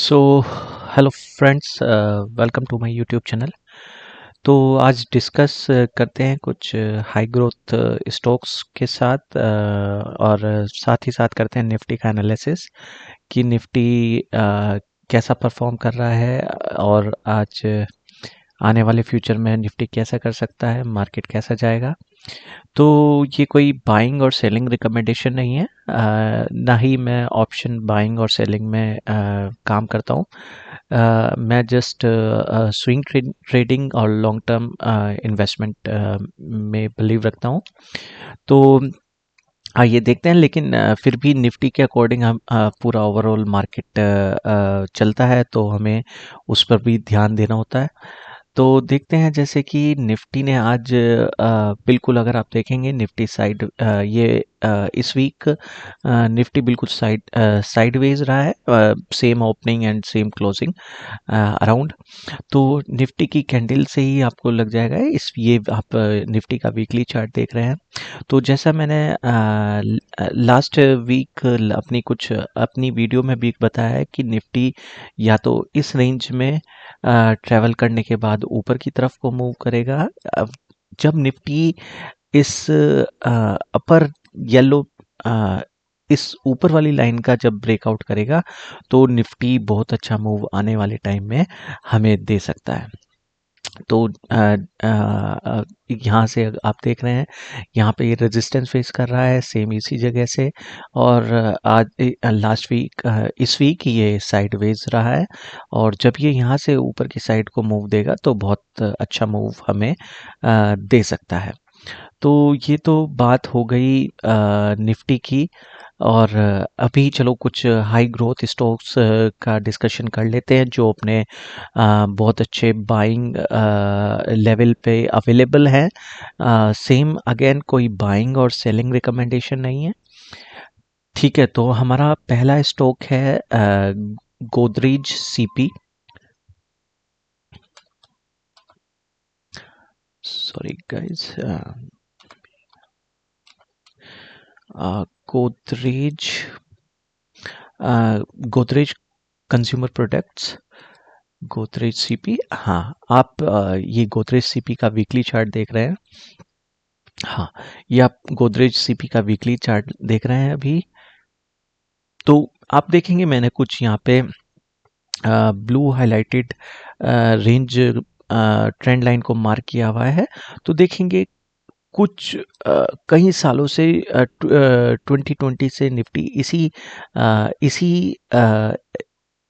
So hello friends, welcome to my YouTube channel. तो आज discuss करते हैं कुछ हाई ग्रोथ स्टॉक्स के साथ, और साथ ही साथ करते हैं निफ्टी का एनालिसिस कि निफ्टी कैसा परफॉर्म कर रहा है और आज आने वाले फ्यूचर में निफ्टी कैसा कर सकता है, मार्केट कैसा जाएगा। तो ये कोई बाइंग और सेलिंग रिकमेंडेशन नहीं है, ना ही मैं ऑप्शन बाइंग और सेलिंग में काम करता हूँ। मैं जस्ट स्विंग ट्रेडिंग और लॉन्ग टर्म इन्वेस्टमेंट में बिलीव रखता हूँ। तो आइए देखते हैं, लेकिन फिर भी निफ्टी के अकॉर्डिंग हम पूरा ओवरऑल मार्केट चलता है, तो हमें उस पर भी ध्यान देना होता है। तो देखते हैं, जैसे कि निफ्टी ने आज बिल्कुल, अगर आप देखेंगे निफ्टी साइड, इस वीक निफ्टी बिल्कुल साइडवेज रहा है, same opening and same closing around. तो निफ्टी की कैंडल से ही आपको लग जाएगा, ये आप निफ्टी का वीकली चार्ट देख रहे हैं। तो जैसा मैंने लास्ट वीक अपनी वीडियो में भी बताया है कि निफ्टी या तो इस रेंज में ट्रैवल करने के बाद ऊपर की तरफ को मूव करेगा। अब जब निफ्टी इस अपर येलो, इस ऊपर वाली लाइन का जब ब्रेकआउट करेगा, तो निफ्टी बहुत अच्छा मूव आने वाले टाइम में हमें दे सकता है। तो यहाँ से आप देख रहे हैं, यहाँ पे ये रेजिस्टेंस फेस कर रहा है सेम इसी जगह से, और आज लास्ट वीक, इस वीक ये साइडवेज रहा है, और जब ये यहाँ से ऊपर की साइड को मूव देगा तो बहुत अच्छा मूव हमें दे सकता है। तो ये तो बात हो गई निफ्टी की। और अभी चलो कुछ हाई ग्रोथ स्टॉक्स का डिस्कशन कर लेते हैं जो अपने बहुत अच्छे बाइंग लेवल पे अवेलेबल हैं। सेम अगेन कोई बाइंग और सेलिंग रिकमेंडेशन नहीं है। ठीक है, तो हमारा पहला स्टॉक है Godrej CP. Sorry guys, Godrej Godrej consumer products, Godrej CP. हाँ, आप ये गोदरेज सीपी का वीकली चार्ट देख रहे हैं। हाँ, ये आप गोदरेज सीपी का वीकली चार्ट देख रहे हैं अभी। तो आप देखेंगे मैंने कुछ यहाँ पे blue highlighted range trend line को मार्क किया हुआ है। तो देखेंगे कुछ कई सालों से 2020 से निफ्टी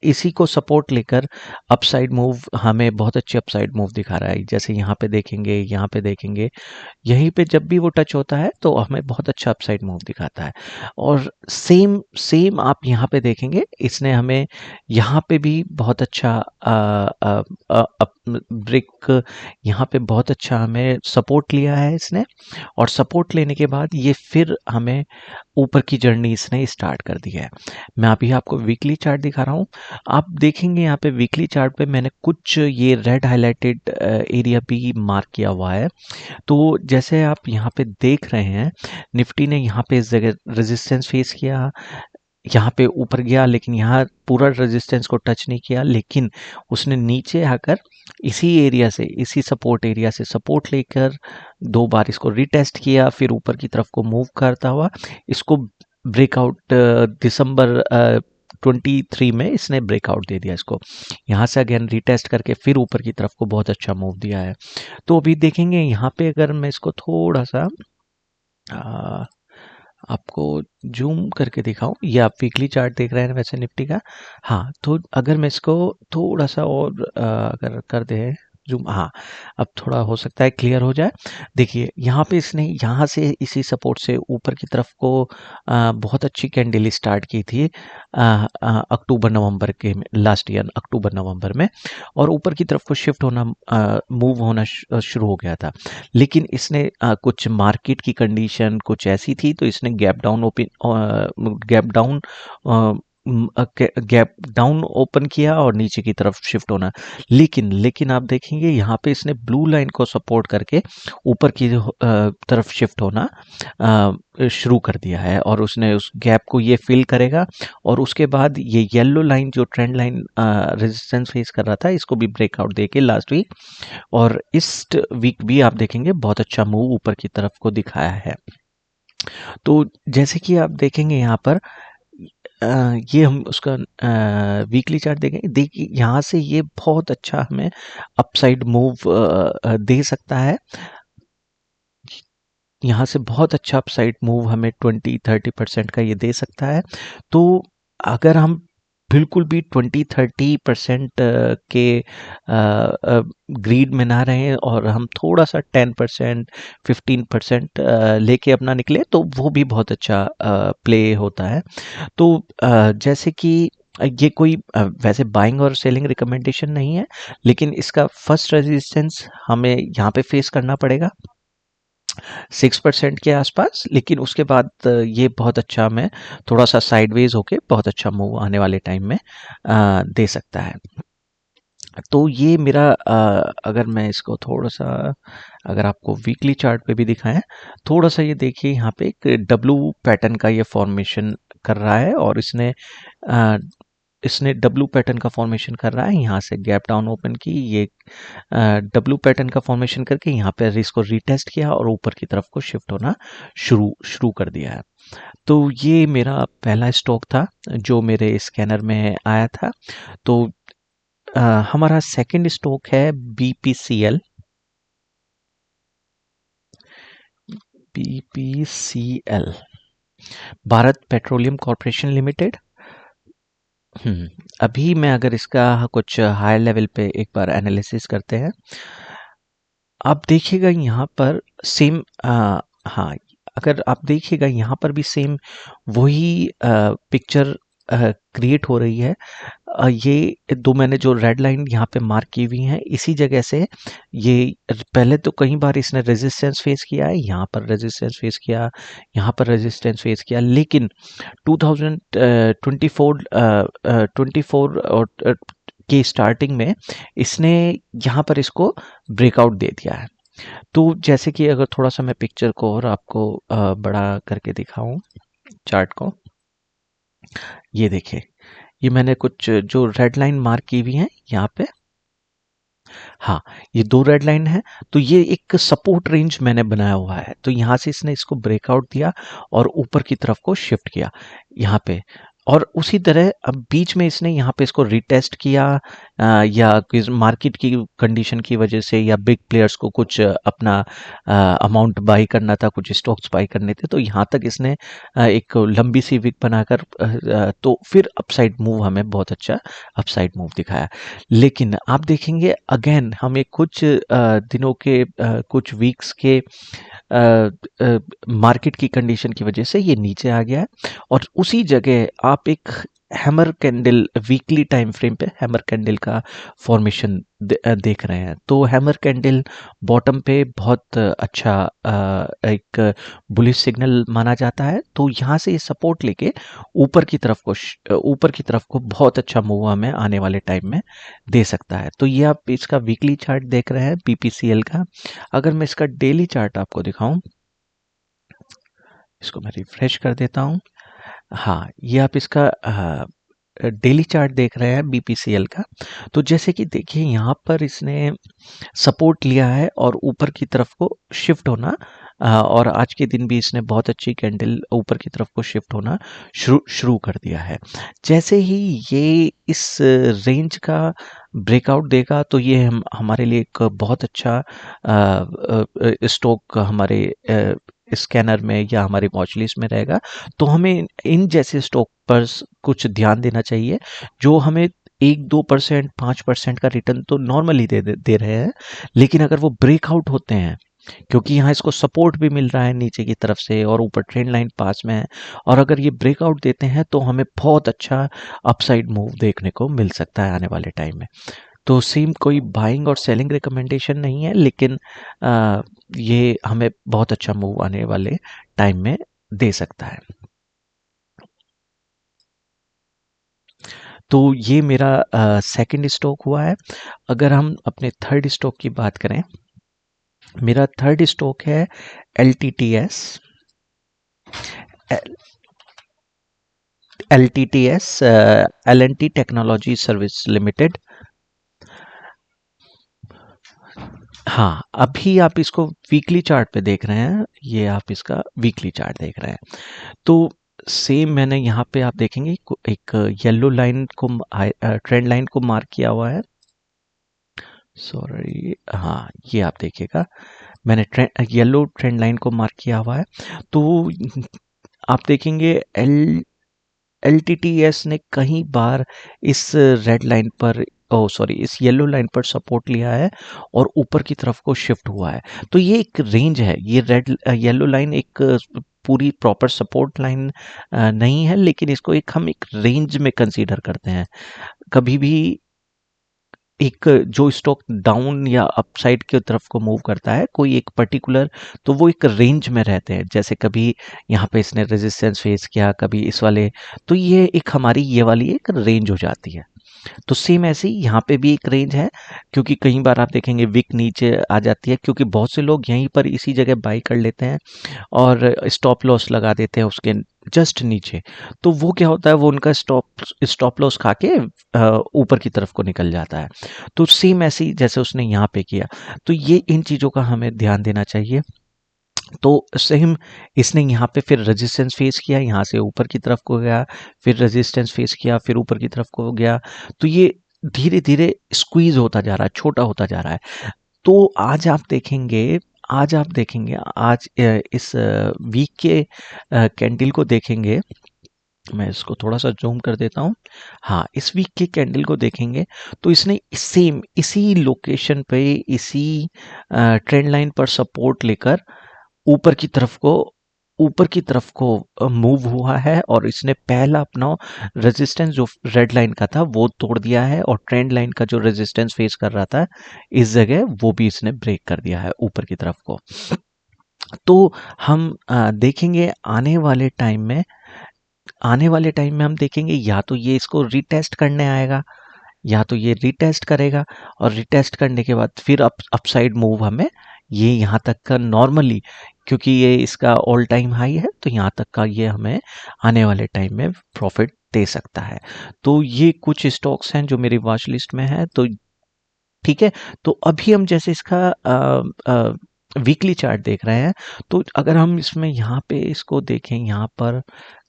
इसी को सपोर्ट लेकर अपसाइड मूव, हमें बहुत अच्छे अपसाइड मूव दिखा रहा है। जैसे यहाँ पे देखेंगे, यहाँ पे देखेंगे, यहीं पे जब भी वो टच होता है तो हमें बहुत अच्छा अपसाइड मूव दिखाता है। और सेम सेम आप यहाँ पे देखेंगे, इसने हमें यहाँ पे भी बहुत अच्छा ब्रेक, यहाँ पे बहुत अच्छा हमें सपोर्ट लिया है इसने, और सपोर्ट लेने के बाद ये फिर हमें ऊपर की जर्नी इसने स्टार्ट कर दी है। मैं अभी आपको वीकली चार्ट दिखा रहा हूँ। आप देखेंगे यहाँ पे वीकली चार्ट पे मैंने कुछ ये रेड हाइलाइटेड एरिया भी मार्क किया हुआ है। तो जैसे आप यहाँ पे देख रहे हैं, निफ्टी ने यहाँ पे इस जगह रेजिस्टेंस फेस किया, यहाँ पे ऊपर गया, लेकिन यहाँ पूरा रेजिस्टेंस को टच नहीं किया, लेकिन उसने नीचे आकर इसी एरिया से, इसी सपोर्ट एरिया से सपोर्ट लेकर 2 बार इसको रिटेस्ट किया, फिर ऊपर की तरफ को मूव करता हुआ इसको ब्रेकआउट दिसंबर 23 में इसने ब्रेकआउट दे दिया इसको। यहाँ से अगेन रिटेस्ट करके फिर ऊपर की तरफ को बहुत अच्छा मूव दिया है। तो अभी देखेंगे यहाँ पे, अगर मैं इसको थोड़ा सा आपको जूम करके दिखाऊं, ये आप वीकली चार्ट देख रहे हैं वैसे निफ्टी का। हाँ, तो अगर मैं इसको थोड़ा सा और अगर कर दे जूम, हाँ, अब थोड़ा हो सकता है क्लियर हो जाए। देखिए यहाँ पे इसने यहाँ से इसी सपोर्ट से ऊपर की तरफ को बहुत अच्छी कैंडल स्टार्ट की थी अक्टूबर नवंबर के लास्ट ईयर, अक्टूबर नवंबर में, और ऊपर की तरफ को शिफ्ट होना, मूव होना शुरू हो गया था। लेकिन इसने कुछ मार्केट की कंडीशन कुछ ऐसी थी, तो इसने gap down gap down open किया और नीचे की तरफ शिफ्ट होना। लेकिन आप देखेंगे यहाँ पे इसने ब्लू लाइन को सपोर्ट करके ऊपर की तरफ शिफ्ट होना शुरू कर दिया है, और उसने उस गैप को ये फिल करेगा, और उसके बाद ये येलो लाइन जो ट्रेंड लाइन रेजिस्टेंस फेस कर रहा था, इसको भी ब्रेकआउट देके लास्ट वीक और इस वीक भी आप देखेंगे बहुत अच्छा मूव ऊपर की तरफ को दिखाया है। तो जैसे कि आप देखेंगे यहाँ पर ये हम उसका वीकली चार्ट देखें, देखिए यहाँ से ये बहुत अच्छा हमें अपसाइड मूव दे सकता है। यहाँ से बहुत अच्छा अपसाइड मूव हमें 20-30% का ये दे सकता है। तो अगर हम बिल्कुल भी 20-30% के ग्रीड में ना रहें और हम थोड़ा सा 10% 15% लेके अपना निकले, तो वो भी बहुत अच्छा प्ले होता है। तो जैसे कि ये कोई वैसे बाइंग और सेलिंग रिकमेंडेशन नहीं है, लेकिन इसका फर्स्ट रेजिस्टेंस हमें यहाँ पे फेस करना पड़ेगा 6% के आसपास। लेकिन उसके बाद ये बहुत अच्छा हमें थोड़ा सा साइडवेज होके बहुत अच्छा मूव आने वाले टाइम में दे सकता है। तो ये मेरा अगर मैं इसको थोड़ा सा, अगर आपको वीकली चार्ट पे भी दिखाएं, थोड़ा सा ये देखिए यहाँ पे एक डब्लू पैटर्न का ये फॉर्मेशन कर रहा है, और इसने डब्लू पैटर्न का फॉर्मेशन कर रहा है। यहाँ से गैप डाउन ओपन की, ये डब्लू पैटर्न का फॉर्मेशन करके यहाँ पे इसको रीटेस्ट किया और ऊपर की तरफ को शिफ्ट होना शुरू शुरू कर दिया है। तो ये मेरा पहला स्टॉक था जो मेरे स्कैनर में आया था। तो हमारा सेकंड स्टॉक है BPCL. BPCL Bharat petroleum corporation limited. अभी मैं अगर इसका कुछ हायर लेवल पे एक बार एनालिसिस करते हैं, आप देखिएगा यहाँ पर सेम हाँ, अगर आप देखिएगा यहाँ पर भी सेम वही पिक्चर क्रिएट हो रही है। ये दो मैंने जो रेड लाइन यहाँ पे मार्क की हुई हैं, इसी जगह से ये पहले तो कई बार इसने रेजिस्टेंस फेस किया है, यहाँ पर रेजिस्टेंस फेस किया, यहाँ पर रेजिस्टेंस फेस किया, लेकिन 2024 24 और के स्टार्टिंग में इसने यहाँ पर इसको ब्रेकआउट दे दिया है। तो जैसे कि अगर थोड़ा सा मैं पिक्चर को और आपको बड़ा करके दिखाऊं चार्ट को, ये देखिए, ये मैंने कुछ जो रेड लाइन मार्क की हुई है यहाँ पे, हाँ, ये दो रेड लाइन है। तो ये एक सपोर्ट रेंज मैंने बनाया हुआ है। तो यहाँ से इसने इसको ब्रेकआउट दिया और ऊपर की तरफ को शिफ्ट किया यहाँ पे, और उसी तरह अब बीच में इसने यहाँ पे इसको रिटेस्ट किया, या किस मार्केट की कंडीशन की वजह से या बिग प्लेयर्स को कुछ अपना अमाउंट बाई करना था, कुछ स्टॉक्स बाई करने थे, तो यहाँ तक इसने एक लंबी सी विक बनाकर तो फिर अपसाइड मूव हमें बहुत अच्छा अपसाइड मूव दिखाया। लेकिन आप देखेंगे अगेन हमें कुछ दिनों के कुछ वीक्स के मार्केट की कंडीशन की वजह से ये नीचे आ गया है, और उसी जगह आप एक hammer candle weekly time frame पे हैमर कैंडल का फॉर्मेशन देख रहे हैं। तो हैमर कैंडल बॉटम पे बहुत अच्छा एक बुलिश सिग्नल माना जाता है। तो यहाँ से ये सपोर्ट लेके ऊपर की तरफ को बहुत अच्छा मूव हमें आने वाले टाइम में दे सकता है। तो ये आप इसका वीकली चार्ट देख रहे हैं बीपीसीएल का। अगर मैं इसका डेली चार्ट आपको दिखाऊं, इसको मैं रिफ्रेश कर देता हूं। हाँ, ये आप इसका डेली चार्ट देख रहे हैं बीपीसीएल का। तो जैसे कि देखिए यहाँ पर इसने सपोर्ट लिया है और ऊपर की तरफ को शिफ्ट होना, और आज के दिन भी इसने बहुत अच्छी कैंडल ऊपर की तरफ को शिफ्ट होना शुरू शुरू कर दिया है। जैसे ही ये इस रेंज का ब्रेकआउट देगा, तो ये हमारे लिए एक बहुत अच्छा स्टॉक हमारे स्कैनर में या हमारी वॉच लिस्ट में रहेगा। तो हमें इन जैसे स्टॉक पर कुछ ध्यान देना चाहिए जो हमें 1-2% 5% का रिटर्न तो नॉर्मली दे रहे हैं। लेकिन अगर वो ब्रेकआउट होते हैं, क्योंकि यहाँ इसको सपोर्ट भी मिल रहा है नीचे की तरफ से और ऊपर ट्रेंड लाइन पास में है, और अगर ये ब्रेकआउट देते हैं तो हमें बहुत अच्छा अपसाइड मूव देखने को मिल सकता है आने वाले टाइम में। तो सेम कोई बाइंग और सेलिंग रिकमेंडेशन नहीं है, लेकिन ये हमें बहुत अच्छा मूव आने वाले टाइम में दे सकता है। तो ये मेरा सेकंड स्टॉक हुआ है। अगर हम अपने थर्ड स्टॉक की बात करें, मेरा थर्ड स्टॉक है LTTS। LTTS L&T technology service limited. हाँ, अभी आप इसको वीकली चार्ट पे देख रहे हैं, ये आप इसका वीकली चार्ट देख रहे हैं। तो सेम मैंने यहाँ पे आप देखेंगे एक येलो लाइन को ट्रेंड लाइन को मार्क किया हुआ है। सॉरी, हाँ ये आप देखिएगा, मैंने येलो ट्रेंड लाइन को मार्क किया हुआ है। तो आप देखेंगे LTTS ने कई बार इस रेड लाइन पर, ओ सॉरी, इस येलो लाइन पर सपोर्ट लिया है और ऊपर की तरफ को शिफ्ट हुआ है। तो ये एक रेंज है, ये येलो लाइन एक पूरी प्रॉपर सपोर्ट लाइन नहीं है, लेकिन इसको एक हम एक रेंज में कंसीडर करते हैं। कभी भी एक जो स्टॉक डाउन या अपसाइड की तरफ को मूव करता है कोई एक पर्टिकुलर, तो वो एक रेंज में रहते हैं। जैसे कभी यहाँ पे इसने रेजिस्टेंस फेस किया, कभी इस वाले, तो ये एक हमारी ये वाली एक रेंज हो जाती है। तो सेम ऐसे ही यहाँ पे भी एक रेंज है, क्योंकि कई बार आप देखेंगे विक नीचे आ जाती है, क्योंकि बहुत से लोग यहीं पर इसी जगह बाई कर लेते हैं और स्टॉप लॉस लगा देते हैं उसके जस्ट नीचे। तो वो क्या होता है, वो उनका स्टॉप लॉस खा के ऊपर की तरफ को निकल जाता है। तो सेम ऐसे ही जैसे उसने यहाँ पे किया, तो ये इन चीज़ों का हमें ध्यान देना चाहिए। तो सेम इसने यहाँ पे फिर रेजिस्टेंस फेस किया, यहाँ से ऊपर की तरफ को गया, फिर रेजिस्टेंस फेस किया, फिर ऊपर की तरफ को गया। तो ये धीरे धीरे स्क्वीज होता जा रहा है, छोटा होता जा रहा है। तो आज आप देखेंगे आज इस वीक के कैंडल को देखेंगे। मैं इसको थोड़ा सा जूम कर देता हूँ। हाँ, इस वीक के कैंडल को देखेंगे तो इसने सेम इसी लोकेशन पे, इसी ट्रेंड लाइन पर सपोर्ट लेकर ऊपर की तरफ को मूव हुआ है, और इसने पहला अपना रेजिस्टेंस जो रेड लाइन का था वो तोड़ दिया है, और ट्रेंड लाइन का जो रेजिस्टेंस फेस कर रहा था इस जगह, वो भी इसने ब्रेक कर दिया है ऊपर की तरफ को। तो हम देखेंगे आने वाले टाइम में हम देखेंगे या तो ये इसको रीटेस्ट करने आएगा, या तो ये रीटेस्ट करेगा, और रीटेस्ट करने के बाद फिर अपसाइड मूव हमें ये यहाँ तक का नॉर्मली, क्योंकि ये इसका ऑल टाइम हाई है, तो यहाँ तक का ये हमें आने वाले टाइम में प्रॉफिट दे सकता है। तो ये कुछ स्टॉक्स हैं जो मेरी वॉच लिस्ट में है। तो ठीक है, तो अभी हम जैसे इसका वीकली चार्ट देख रहे हैं, तो अगर हम इसमें यहाँ पे इसको देखें, यहाँ पर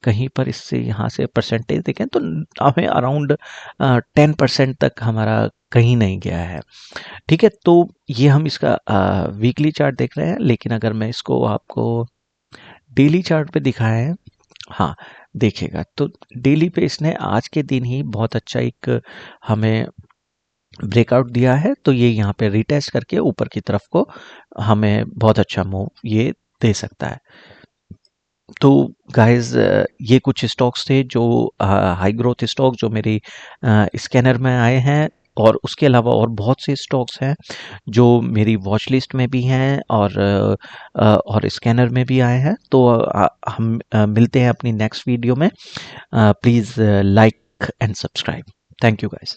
कहीं पर इससे यहाँ से परसेंटेज देखें, तो हमें अराउंड 10% तक हमारा कहीं नहीं गया है। ठीक है, तो ये हम इसका वीकली चार्ट देख रहे हैं, लेकिन अगर मैं इसको आपको डेली चार्ट पे दिखाएं, हाँ देखिएगा, तो डेली पे इसने आज के दिन ही बहुत अच्छा एक हमें ब्रेकआउट दिया है। तो ये यहाँ पे रिटेस्ट करके ऊपर की तरफ को हमें बहुत अच्छा मूव ये दे सकता है। तो गाइस, ये कुछ स्टॉक्स थे जो हाई ग्रोथ स्टॉक जो मेरी स्कैनर में आए हैं, और उसके अलावा और बहुत से स्टॉक्स हैं जो मेरी वॉच लिस्ट में भी हैं और स्कैनर में भी आए हैं। तो हम मिलते हैं अपनी नेक्स्ट वीडियो में। Please like and subscribe. Thank you guys.